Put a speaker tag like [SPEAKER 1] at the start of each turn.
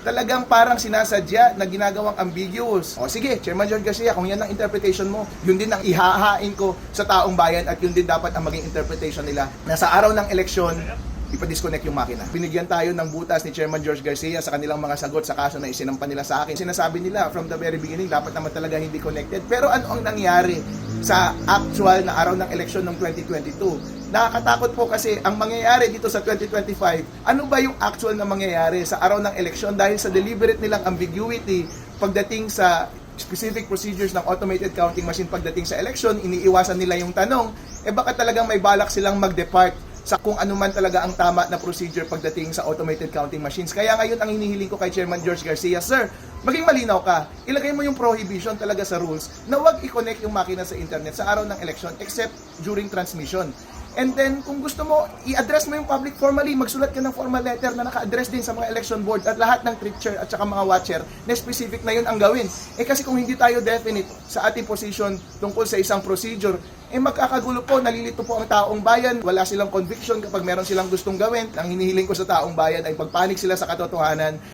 [SPEAKER 1] Talagang parang sinasadya na ginagawang ambiguous. O sige, Chairman George Garcia, kung yan ang interpretation mo, yun din ang ihahain ko sa taong bayan at yun din dapat ang maging interpretation nila na sa araw ng eleksyon, ipa-disconnect yung makina. Binigyan tayo ng butas ni Chairman George Garcia sa kanilang mga sagot sa kaso na isinampan nila sa akin. Sinasabi nila from the very beginning, dapat naman talaga hindi connected. Pero ano ang nangyari sa actual na araw ng eleksyon ng 2022? Nakakatakot po kasi ang mangyayari dito sa 2025, ano ba yung actual na mangyayari sa araw ng eleksyon dahil sa deliberate nilang ambiguity pagdating sa specific procedures ng automated counting machine pagdating sa election, iniiwasan nila yung tanong, baka talagang may balak silang mag-depart sa kung ano man talaga ang tama na procedure pagdating sa automated counting machines. Kaya ngayon ang hinihiling ko kay Chairman George Garcia, Sir, maging malinaw ka, ilagay mo yung prohibition talaga sa rules na wag i-connect yung makina sa internet sa araw ng election except during transmission. And then, kung gusto mo, i-address mo yung public formally, magsulat ka ng formal letter na naka-address din sa mga election board at lahat ng preacher at saka mga watcher na specific na yun ang gawin. Kasi kung hindi tayo definite sa ating position tungkol sa isang procedure, magkakagulo po, nalilito po ang taong bayan, wala silang conviction kapag meron silang gustong gawin. Ang hinihiling ko sa taong bayan ay pagpanik sila sa katotohanan.